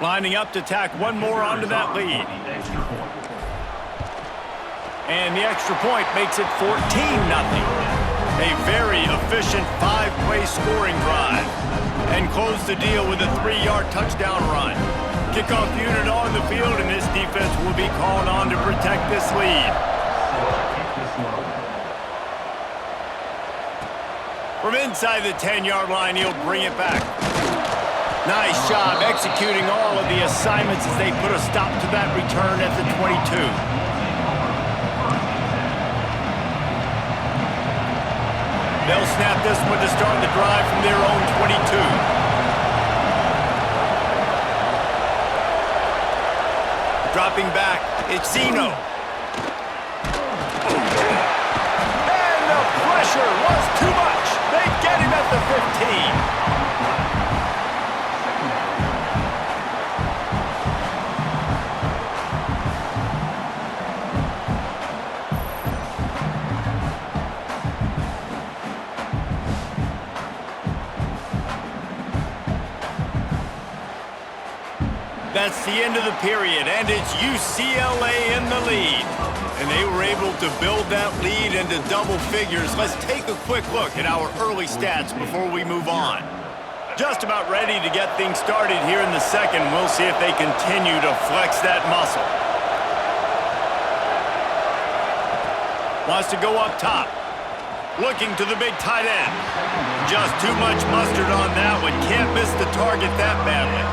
Lining up to tack one more onto that lead. And the extra point makes it 14-0. A very efficient 5-play scoring drive. And close the deal with a 3-yard touchdown run. Kickoff unit on the field, and this defense will be called on to protect this lead. From inside the 10-yard line, he'll bring it back. Nice job executing all of the assignments as they put a stop to that return at the 22. They'll snap this one to start the drive from their own 22. Dropping back, it's Zeno. And the pressure was too much. They get him at the 15. That's the end of the period, and it's UCLA in the lead. And they were able to build that lead into double figures. Let's take a quick look at our early stats before we move on. Just about ready to get things started here in the second. We'll see if they continue to flex that muscle. Wants to go up top. Looking to the big tight end. Just too much mustard on that one. Can't miss the target that badly.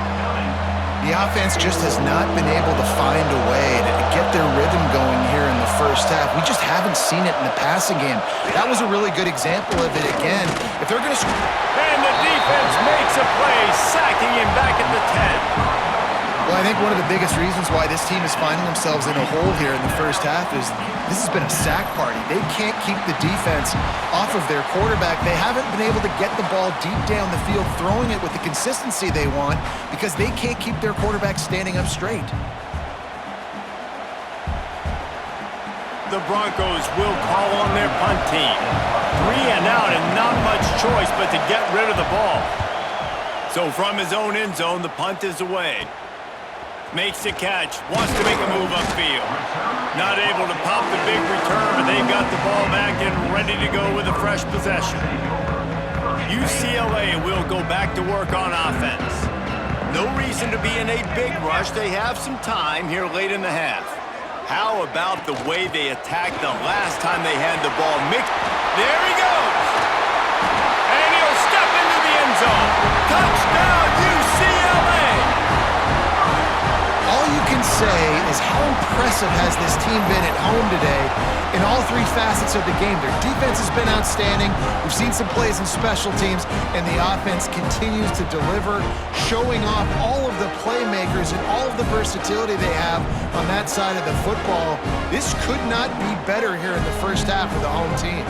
The offense just has not been able to find a way to get their rhythm going here in the first half. We just haven't seen it in the passing game. That was a really good example of it again. If they're going to... And the defense makes a play, sacking him back at the 10. Well, I think one of the biggest reasons why this team is finding themselves in a hole here in the first half is this has been a sack party. They can't keep the defense off of their quarterback. They haven't been able to get the ball deep down the field, throwing it with the consistency they want because they can't keep their quarterback standing up straight. The Broncos will call on their punt team. 3 and out and not much choice but to get rid of the ball. So from his own end zone, the punt is away. Makes the catch, wants to make a move upfield. Not able to pop the big return, but they've got the ball back and ready to go with a fresh possession. UCLA will go back to work on offense. No reason to be in a big rush. They have some time here late in the half. How about the way they attacked the last time they had the ball? There he goes! And he'll step into the end zone. Touchdown, UCLA! All you can say is how impressive has this team been at home today in all 3 facets of the game. Their defense has been outstanding. We've seen some plays in special teams, and the offense continues to deliver, showing off all of the playmakers and all of the versatility they have on that side of the football. This could not be better here in the first half for the home team.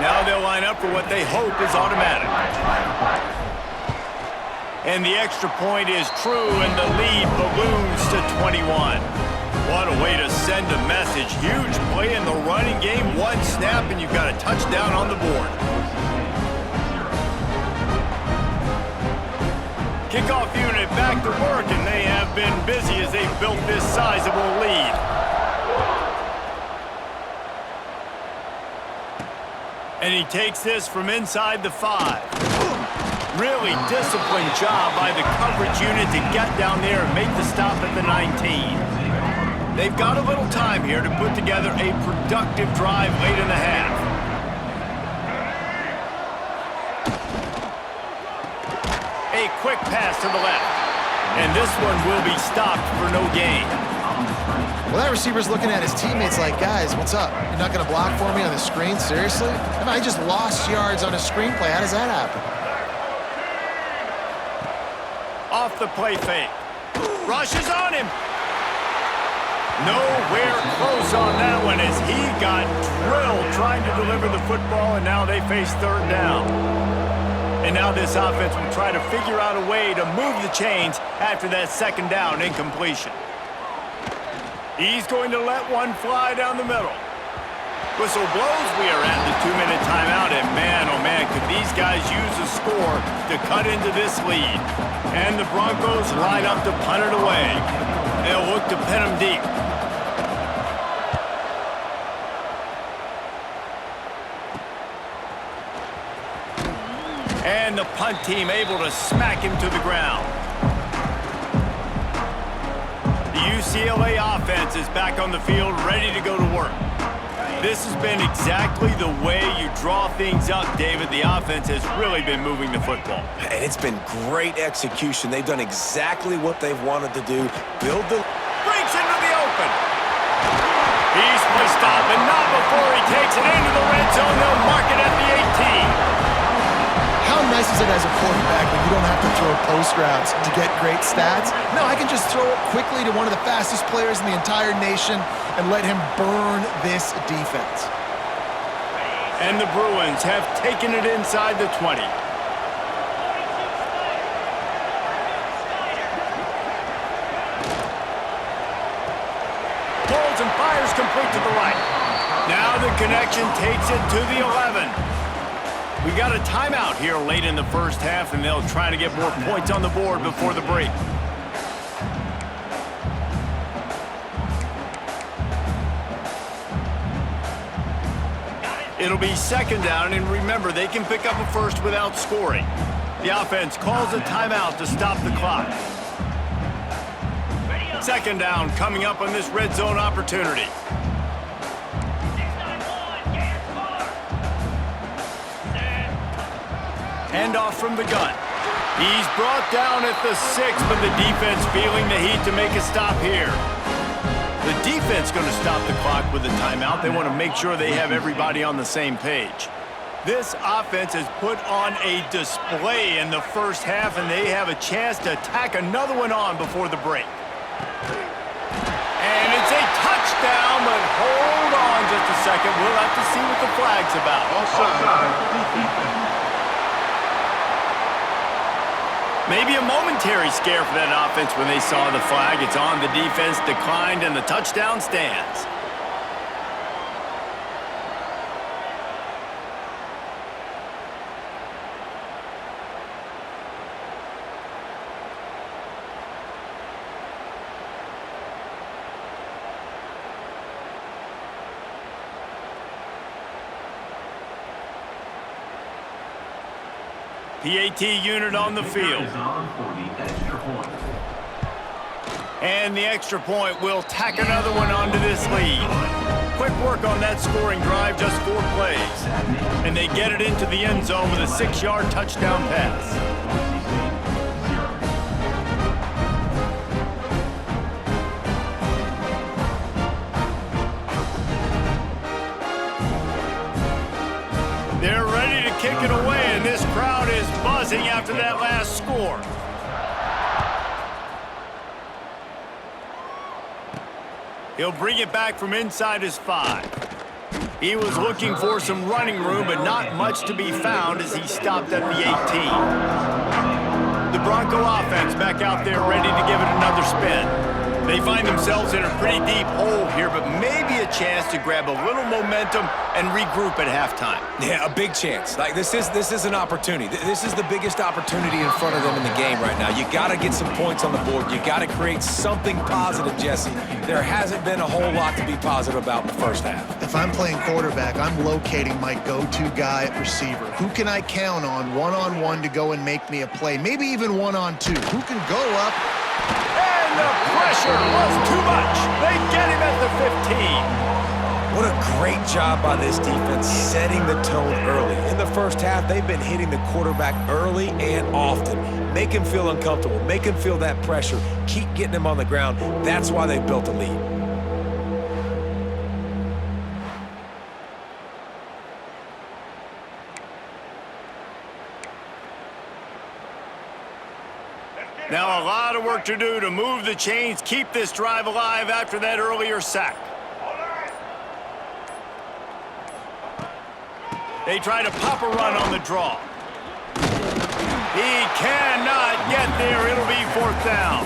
Now they'll line up for what they hope is automatic. And the extra point is true, and the lead balloons to 21. What a way to send a message. Huge play in the running game. 1 snap, and you've got a touchdown on the board. Kickoff unit back to work, and they have been busy as they've built this sizable lead. And he takes this from inside the 5. Really disciplined job by the coverage unit to get down there and make the stop at the 19. They've got a little time here to put together a productive drive late in the half. A quick pass to the left. And this one will be stopped for no gain. Well, that receiver's looking at his teammates like, guys, what's up? You're not going to block for me on the screen? Seriously? I mean, I just lost yards on a screenplay. How does that happen? Off the play fake. Rushes on him. Nowhere close on that one as he got drilled trying to deliver the football, and now they face 3rd down. And now this offense will try to figure out a way to move the chains after that 2nd down incompletion. He's going to let one fly down the middle. Whistle blows, we are at the 2-minute timeout, and man, oh man, could these guys use a score to cut into this lead. And the Broncos line up to punt it away. They'll look to pin them deep. And the punt team able to smack him to the ground. The UCLA offense is back on the field, ready to go to work. This has been exactly the way you draw things up, David. The offense has really been moving the football. And it's been great execution. They've done exactly what they've wanted to do. Build the... Breaks into the open. He's pushed off, and not before he takes it into the red zone. They'll mark it at the 18. How nice is it as a quarterback when you don't have to throw post routes to get great stats? No, I can just throw it quickly to one of the fastest players in the entire nation and let him burn this defense. And the Bruins have taken it inside the 20. Pulls and fires complete to the right. Now the connection takes it to the 11. We got a timeout here late in the first half, and they'll try to get more points on the board before the break. It'll be second down, and remember, they can pick up a first without scoring. The offense calls a timeout to stop the clock. Second down coming up on this red zone opportunity. Handoff from the gun. He's brought down at the 6, but the defense feeling the heat to make a stop here. The defense going to stop the clock with a timeout. They want to make sure they have everybody on the same page. This offense has put on a display in the first half, and they have a chance to tack another one on before the break. And it's a touchdown, but hold on just a second. We'll have to see what the flag's about. Offside. Maybe a momentary scare for that offense when they saw the flag. It's on, the defense declined, and the touchdown stands. PAT unit on the field. And the extra point will tack another one onto this lead. Quick work on that scoring drive, just 4 plays. And they get it into the end zone with a 6-yard touchdown pass. They're ready to kick it away, and this crowd is buzzing after that last score. He'll bring it back from inside his 5. He was looking for some running room, but not much to be found as he stopped at the 18. The Bronco offense back out there ready to give it another spin. They find themselves in a pretty deep hole here, but maybe a chance to grab a little momentum and regroup at halftime. Yeah, a big chance. Like, this is an opportunity. This is the biggest opportunity in front of them in the game right now. You got to get some points on the board. You got to create something positive, Jesse. There hasn't been a whole lot to be positive about in the first half. If I'm playing quarterback, I'm locating my go-to guy at receiver. Who can I count on one-on-one to go and make me a play? Maybe even one-on-two. Who can go up? And the pressure was too much. They get him at the 15. What a great job by this defense setting the tone early. In the first half, they've been hitting the quarterback early and often. Make him feel uncomfortable. Make him feel that pressure. Keep getting him on the ground. That's why they built a lead. Now a lot of work to do to move the chains, keep this drive alive after that earlier sack. They try to pop a run on the draw. He cannot get there. It'll be 4th down.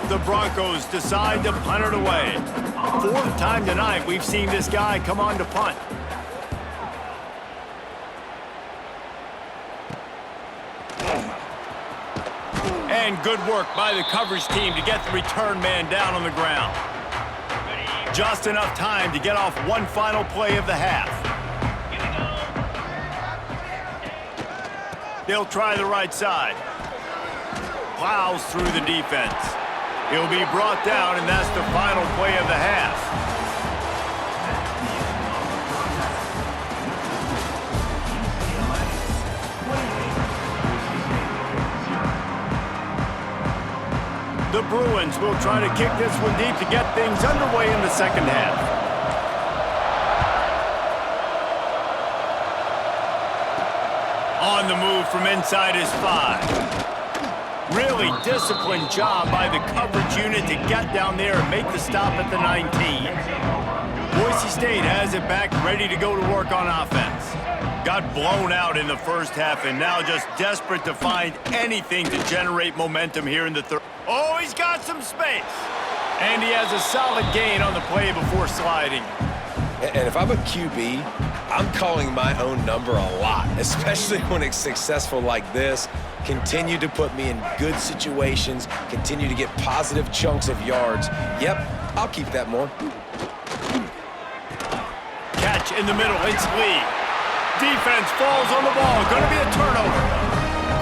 The Broncos decide to punt it away. Fourth time tonight we've seen this guy come on to punt. And good work by the coverage team to get the return man down on the ground. Just enough time to get off one final play of the half. They'll try the right side. Plows through the defense. He'll be brought down, and that's the final play of the half. The Bruins will try to kick this one deep to get things underway in the second half. On the move from inside his 5. Really disciplined job by the coverage unit to get down there and make the stop at the 19. Boise State has it back, ready to go to work on offense. Got blown out in the first half and now just desperate to find anything to generate momentum here in the third. Oh, he's got some space. And he has a solid gain on the play before sliding. And if I'm a QB, I'm calling my own number a lot, especially when it's successful like this. Continue to put me in good situations, continue to get positive chunks of yards. Yep, I'll keep that more. Catch in the middle, it's Lee. Defense falls on the ball, going to be a turnover.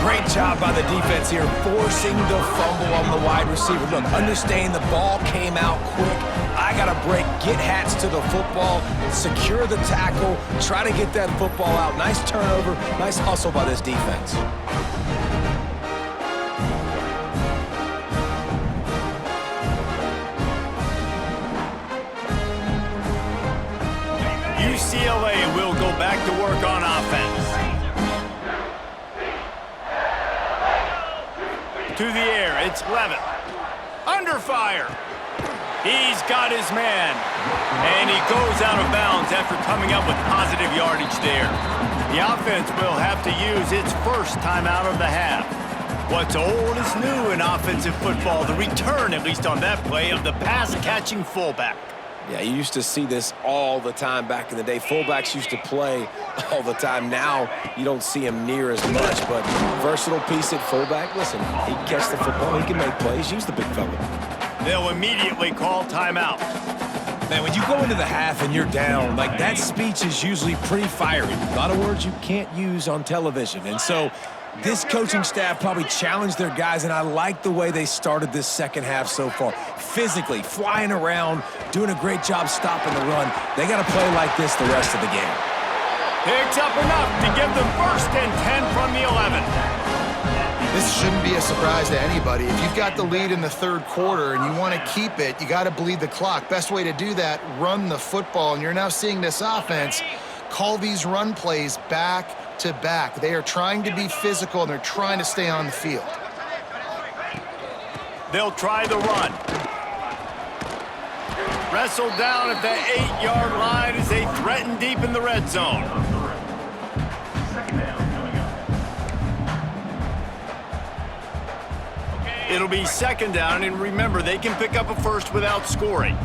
Great job by the defense here, forcing the fumble on the wide receiver. Look, understanding the ball came out quick. I got to break, get hats to the football, secure the tackle, try to get that football out. Nice turnover, nice hustle by this defense. UCLA will go back to work on offense. To the air, it's Levitt. Under fire. He's got his man. And he goes out of bounds after coming up with positive yardage there. The offense will have to use its first timeout of the half. What's old is new in offensive football. The return, at least on that play, of the pass-catching fullback. Yeah, you used to see this all the time back in the day. Fullbacks used to play all the time. Now, you don't see him near as much, but versatile piece at fullback. Listen, he can catch the football, he can make plays. Use the big fella. They'll immediately call timeout. Man, when you go into the half and you're down, like that speech is usually pretty fiery. A lot of words you can't use on television. And so this coaching staff probably challenged their guys, and I like the way they started this second half so far. Physically, flying around, doing a great job stopping the run. They got to play like this the rest of the game. Picks up enough to give them first and 10 from the 11. This shouldn't be a surprise to anybody. If you've got the lead in the third quarter and you want to keep it, you got to bleed the clock. Best way to do that, run the football. And you're now seeing this offense call these run plays back to back. They are trying to be physical, and they're trying to stay on the field. They'll try the run. Wrestled down at the 8-yard line as they threaten deep in the red zone. It'll be second down, and remember, they can pick up a first without scoring.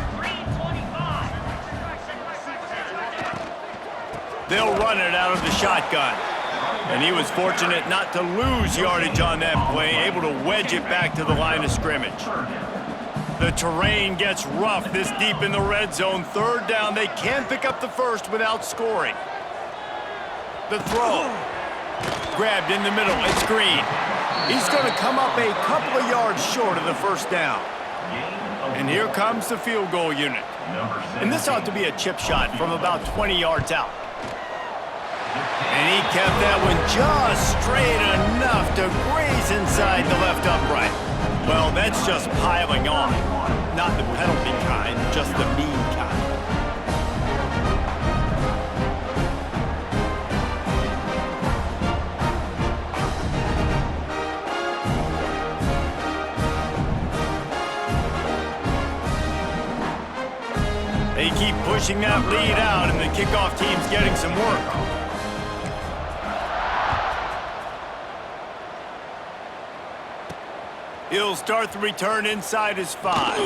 They'll run it out of the shotgun. And he was fortunate not to lose yardage on that play, able to wedge it back to the line of scrimmage. The terrain gets rough this deep in the red zone. Third down, they can pick up the first without scoring. The throw. Grabbed in the middle, it's Green. He's going to come up a couple of yards short of the first down. And here comes the field goal unit. And this ought to be a chip shot from about 20 yards out. And he kept that one just straight enough to graze inside the left upright. Well, that's just piling on. Not the penalty kind, just the mean kind. They keep pushing that lead out, and the kickoff team's getting some work. He'll start the return inside his 5.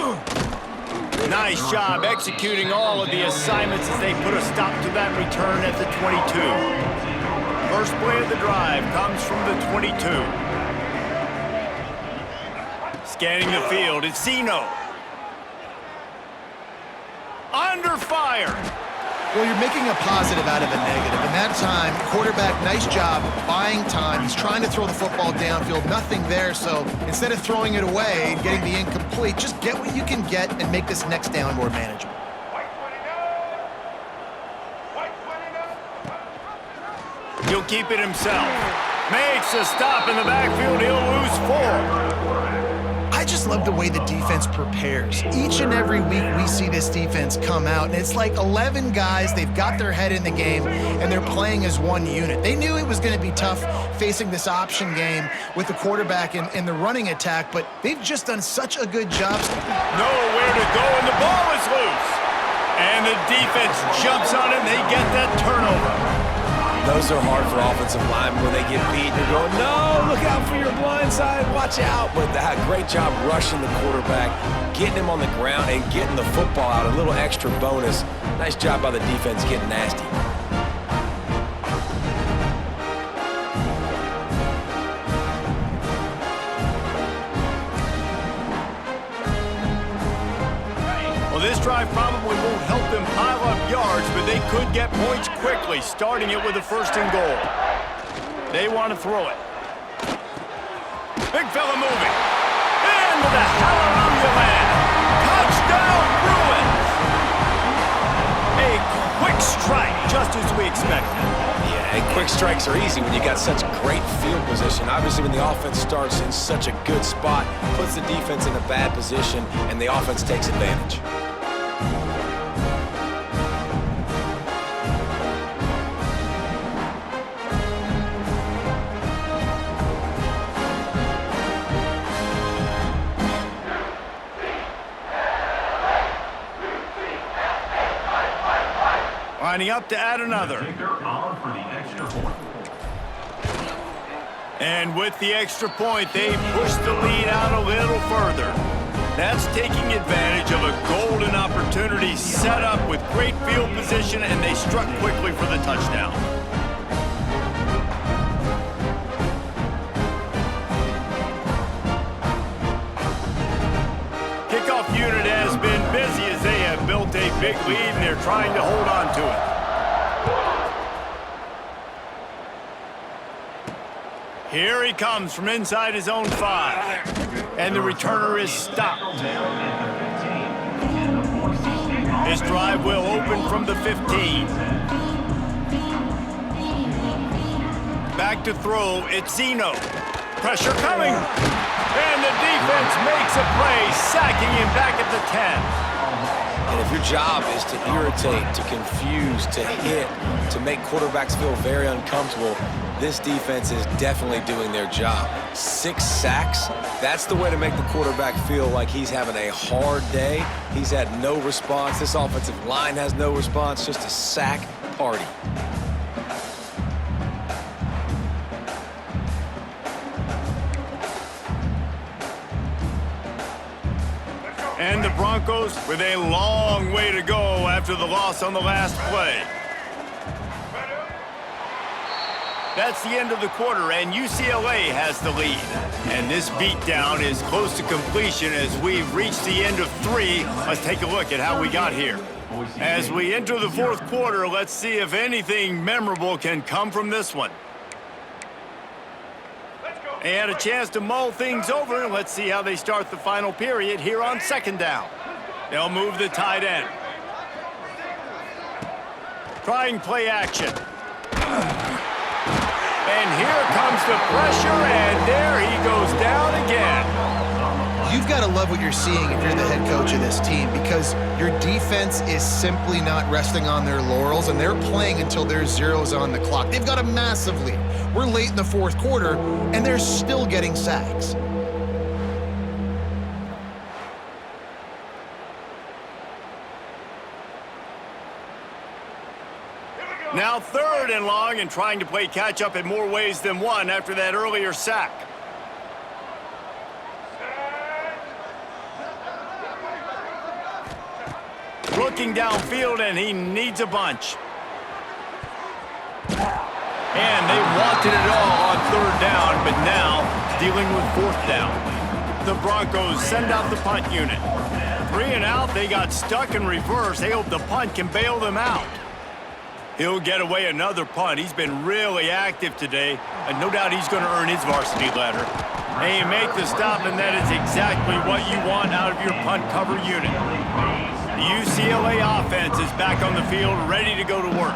Nice job executing all of the assignments as they put a stop to that return at the 22. First play of the drive comes from the 22. Scanning the field, it's Zeno. Under fire. Well, you're making a positive out of a negative. In that time, quarterback, nice job buying time. He's trying to throw the football downfield. Nothing there, so instead of throwing it away and getting the incomplete, just get what you can get and make this next down more manageable. He'll keep it himself. Makes a stop in the backfield. He'll lose 4. I just love the way the defense prepares. Each and every week we see this defense come out, and it's like 11 guys, they've got their head in the game, and they're playing as one unit. They knew it was going to be tough facing this option game with the quarterback in the running attack, but they've just done such a good job. Nowhere to go, and the ball is loose. And the defense jumps on it, and they get that turnover. Those are hard for offensive linemen when they get beat. You're going, no, look out for your blind side, watch out. But they had a great job rushing the quarterback, getting him on the ground, and getting the football out. A little extra bonus. Nice job by the defense getting nasty. Well, this drive probably won't help them pile up yards, but they could get points quickly, starting it with a 1st and goal. They want to throw it. Big fella moving. Into the hallelujah land. Touchdown, Bruins! A quick strike, just as we expected. Yeah, and quick strikes are easy when you got such great field position. Obviously, when the offense starts in such a good spot, puts the defense in a bad position, and the offense takes advantage. Lining up to add another. And with the extra point, they push the lead out a little further. That's taking advantage of a golden opportunity set up with great field position, and they struck quickly for the touchdown. Kickoff unit has been busy as they have built a big lead, and they're trying to hold on to it. Here he comes from inside his own 5, and the returner is stopped. This drive will open from the 15. Back to throw, it's Zeno. Pressure coming, and the defense makes a play, sacking him back at the 10. And if your job is to irritate, to confuse, to hit, to make quarterbacks feel very uncomfortable, this defense is definitely doing their job. 6 sacks, that's the way to make the quarterback feel like he's having a hard day. He's had no response. This offensive line has no response, just a sack party. And the Broncos with a long way to go after the loss on the last play. That's the end of the quarter, and UCLA has the lead. And this beatdown is close to completion as we've reached the end of 3. Let's take a look at how we got here. As we enter the 4th quarter, let's see if anything memorable can come from this one. They had a chance to mull things over, and let's see how they start the final period here on 2nd down. They'll move the tight end. Trying play action. And here comes the pressure, and there he goes down again. You've got to love what you're seeing if you're the head coach of this team, because your defense is simply not resting on their laurels, and they're playing until there's zeros on the clock. They've got a massive lead. We're late in the 4th quarter, and they're still getting sacks. Now 3rd and long, and trying to play catch-up in more ways than one after that earlier sack. looking downfield, and he needs a bunch. And they wanted it all on third down, but now dealing with fourth down. The Broncos send out the punt unit. 3 and out, they got stuck in reverse. They hope the punt can bail them out. He'll get away another punt. He's been really active today, and no doubt he's going to earn his varsity letter. And you make the stop, and that is exactly what you want out of your punt cover unit. The UCLA offense is back on the field, ready to go to work.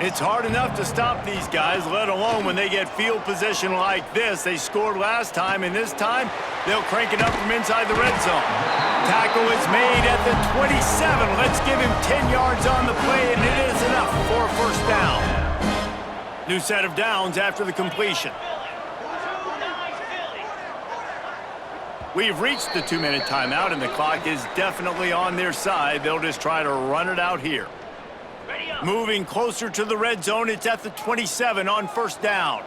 It's hard enough to stop these guys, let alone when they get field position like this. They scored last time, and this time they'll crank it up from inside the red zone. Tackle is made at the 27. Let's give him 10 yards on the play, and it is enough for a first down. New set of downs after the completion. We've reached the 2-minute timeout, and the clock is definitely on their side. They'll just try to run it out here. Moving closer to the red zone, it's at the 27 on first down.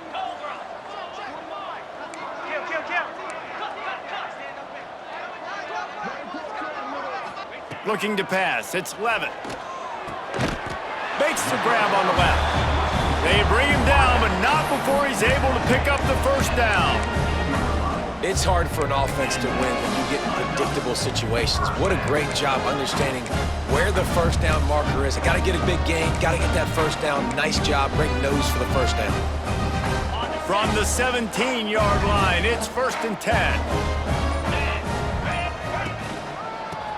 Looking to pass, it's Levitt. Makes the grab on the left. They bring him down, but not before he's able to pick up the first down. It's hard for an offense to win when you get in predictable situations. What a great job understanding where the first down marker is. I got to get a big gain, got to get that first down. Nice job, great nose for the first down. From the 17-yard line, it's 1st and 10.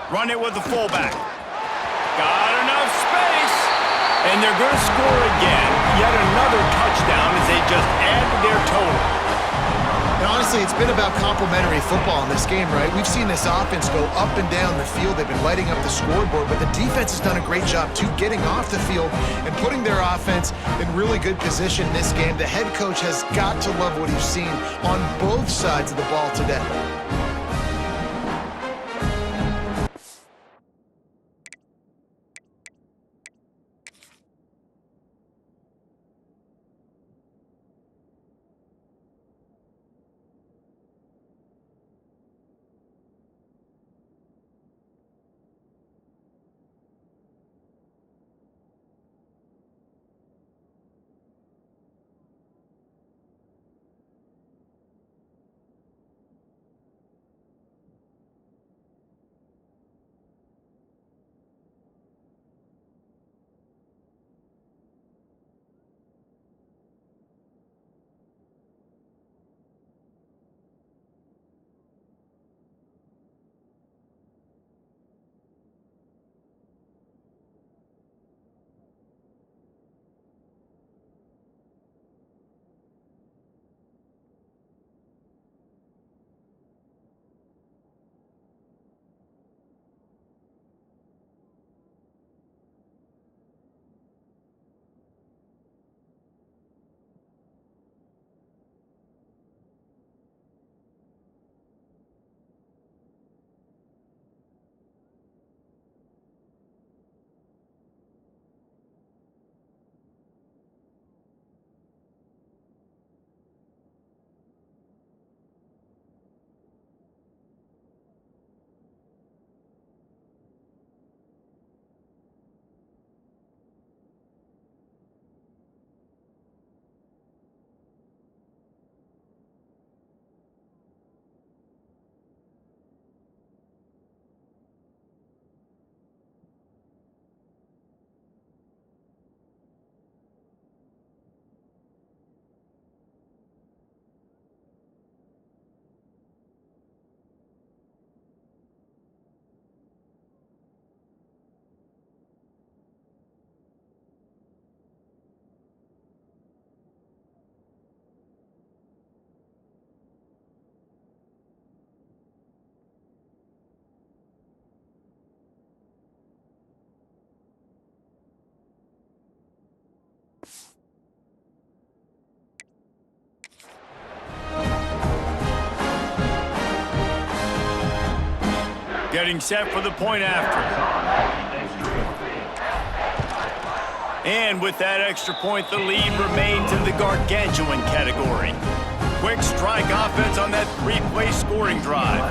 Run it with the fullback. Got enough space. And they're going to score again. Yet another touchdown as they just add to their total. And honestly, it's been about complementary football in this game, right? We've seen this offense go up and down the field. They've been lighting up the scoreboard, but the defense has done a great job, too, getting off the field and putting their offense in really good position in this game. The head coach has got to love what he's seen on both sides of the ball today. Getting set for the point after. And with that extra point, the lead remains in the gargantuan category. Quick strike offense on that 3-play scoring drive.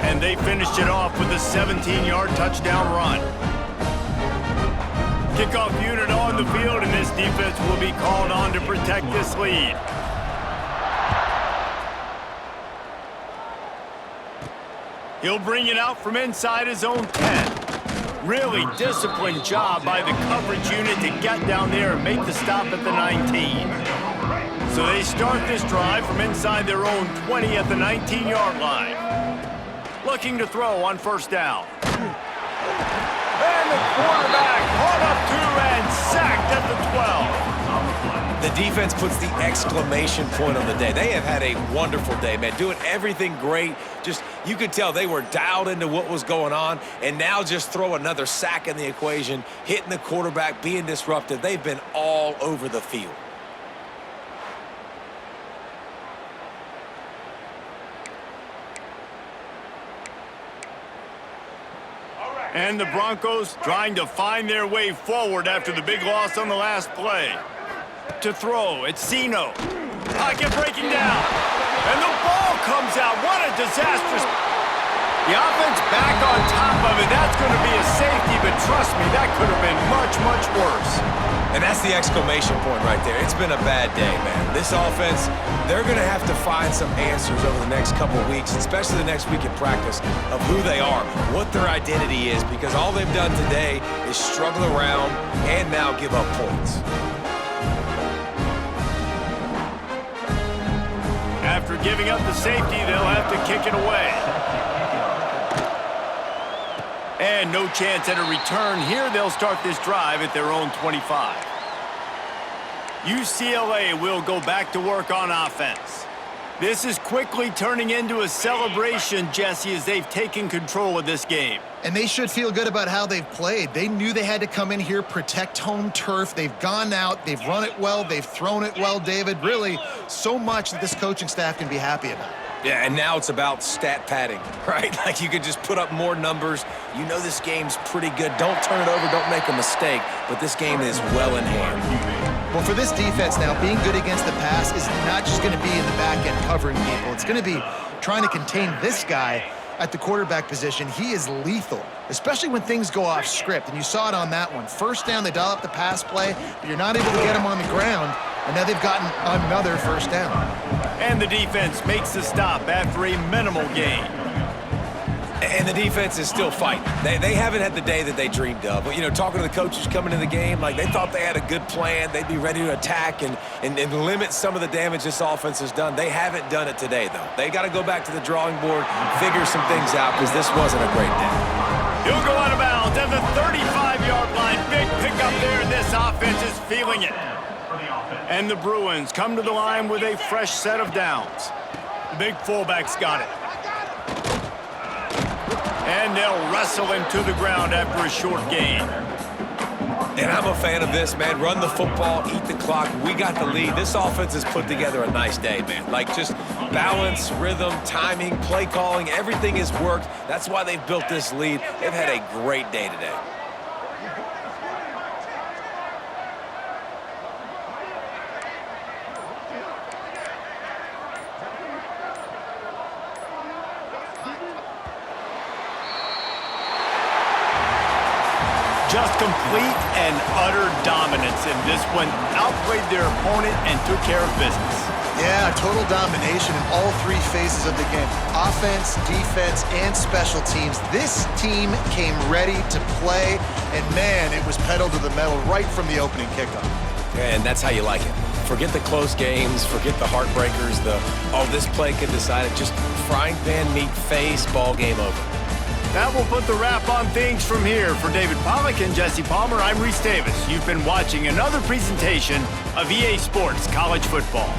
And they finished it off with a 17-yard touchdown run. Kickoff unit on the field, and this defense will be called on to protect this lead. He'll bring it out from inside his own 10. Really disciplined job by the coverage unit to get down there and make the stop at the 19. So they start this drive from inside their own 20 at the 19-yard line. Looking to throw on first down. And the quarterback caught up to and sacked at the 12. The defense puts the exclamation point on the day. They have had a wonderful day, man. Doing everything great. Just, you could tell they were dialed into what was going on, and now just throw another sack in the equation, hitting the quarterback, being disruptive. They've been all over the field. And the Broncos trying to find their way forward after the big loss on the last play. To throw, it's Zeno. Pocket breaking down. And the ball comes out. What a disastrous... The offense back on top of it. That's going to be a safety, but trust me, that could have been much, much worse. And that's the exclamation point right there. It's been a bad day, man. This offense, they're going to have to find some answers over the next couple of weeks, especially the next week in practice, of who they are, what their identity is, because all they've done today is struggle around and now give up points. After giving up the safety, they'll have to kick it away. And no chance at a return here. They'll start this drive at their own 25. UCLA will go back to work on offense. This is quickly turning into a celebration, Jesse, as they've taken control of this game. And they should feel good about how they've played. They knew they had to come in here, protect home turf. They've gone out, they've run it well, they've thrown it well, David. Really, so much that this coaching staff can be happy about. Yeah, and now it's about stat padding, right? Like you could just put up more numbers. You know this game's pretty good. Don't turn it over, don't make a mistake, but this game is well in hand. Well, for this defense now, being good against the pass is not just going to be in the back end covering people. It's going to be trying to contain this guy at the quarterback position. He is lethal, especially when things go off script. And you saw it on that one. First down, they dial up the pass play, but you're not able to get him on the ground. And now they've gotten another first down. And the defense makes the stop after a minimal gain. And the defense is still fighting. They haven't had the day that they dreamed of. But, you know, talking to the coaches coming into the game, like they thought they had a good plan. They'd be ready to attack and limit some of the damage this offense has done. They haven't done it today, though. They got to go back to the drawing board, figure some things out, because this wasn't a great day. He'll go out of bounds at the 35-yard line. Big pickup there. This offense is feeling it. And the Bruins come to the line with a fresh set of downs. The big fullback's got it. And they'll wrestle him to the ground after a short gain. And I'm a fan of this, man. Run the football, eat the clock. We got the lead. This offense has put together a nice day, man. Like just balance, rhythm, timing, play calling, everything has worked. That's why they've built this lead. They've had a great day today. Just complete and utter dominance in this one. Outplayed their opponent and took care of business. Yeah, total domination in all three phases of the game. Offense, defense, and special teams. This team came ready to play, and man, it was pedal to the metal right from the opening kickoff. And that's how you like it. Forget the close games, forget the heartbreakers, this play could decide it. Just frying pan, meat face, ball game over. That will put the wrap on things from here. For David Pollack and Jesse Palmer, I'm Reese Davis. You've been watching another presentation of EA Sports College Football.